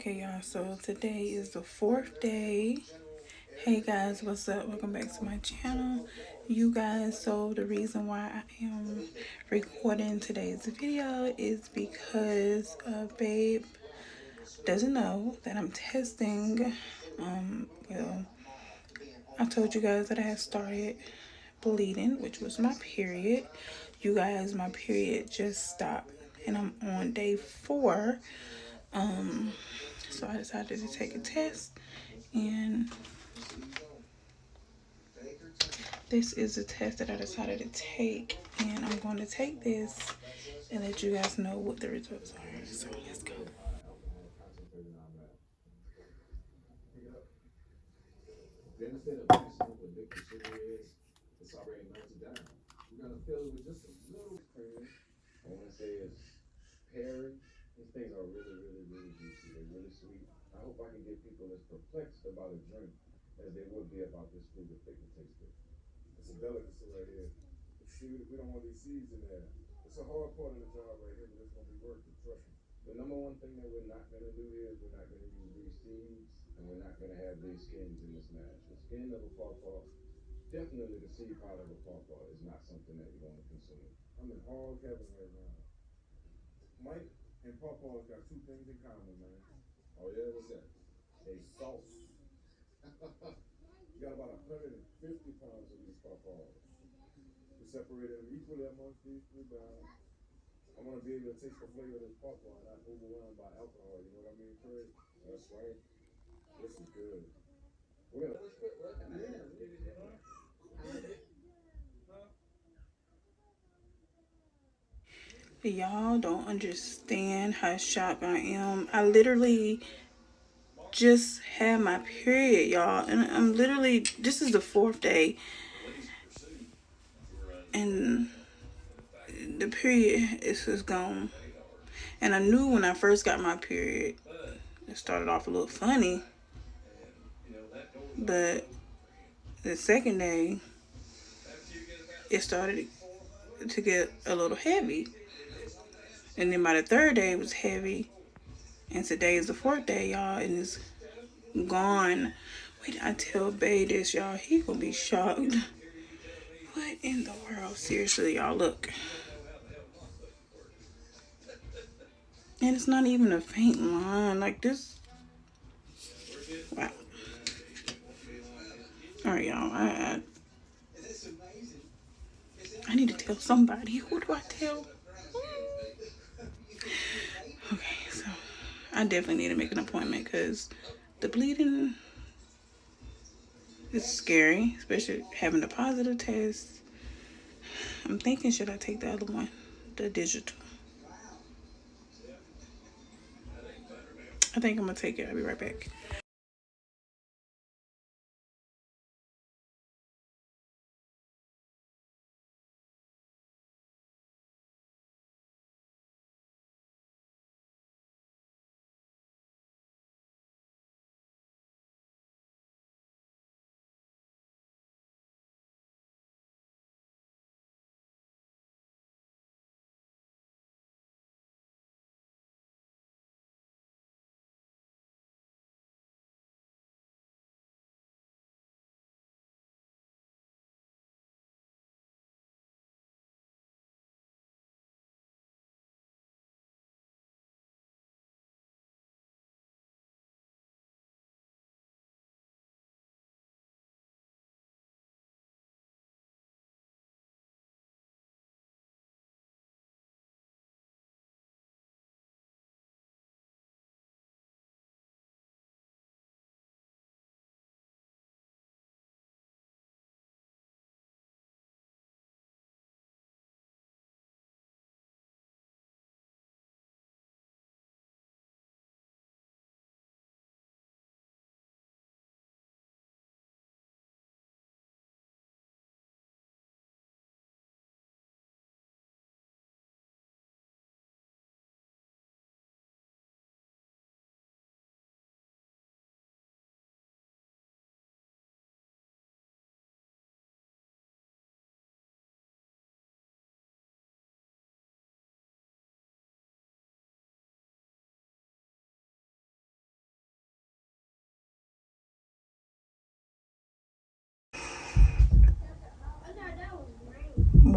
Okay, y'all, so today is the 4th day. Hey guys, what's up? Welcome back to my channel. You guys, so the reason why I am recording today's video is because babe doesn't know that I'm testing. Well, I told you guys that I had started bleeding, which was my period. You guys, my period just stopped and I'm on day 4. So I decided to take a test, and this is a test that I decided to take, and I'm going to take this and let you guys know what the results are. So let's go. Y'all don't understand how shocked I am. I literally just had my period, y'all, and I'm literally, this is the 4th day, and the period is just gone. And I knew when I first got my period, it started off a little funny, but the second day, it started to get a little heavy. And then by the 3rd day, it was heavy. And today is the 4th day, y'all, and it's gone. Wait, I tell Bae this, y'all. He gonna be shocked. What in the world? Seriously, y'all, look. And it's not even a faint line. Like this. Wow. Alright, y'all. I need to tell somebody. Who do I tell? Okay, so I definitely need to make an appointment because the bleeding is scary, especially having a positive test. I'm thinking, should I take the other one, the digital? I think I'm gonna take it. I'll be right back.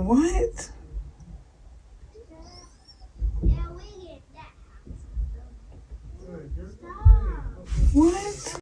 What?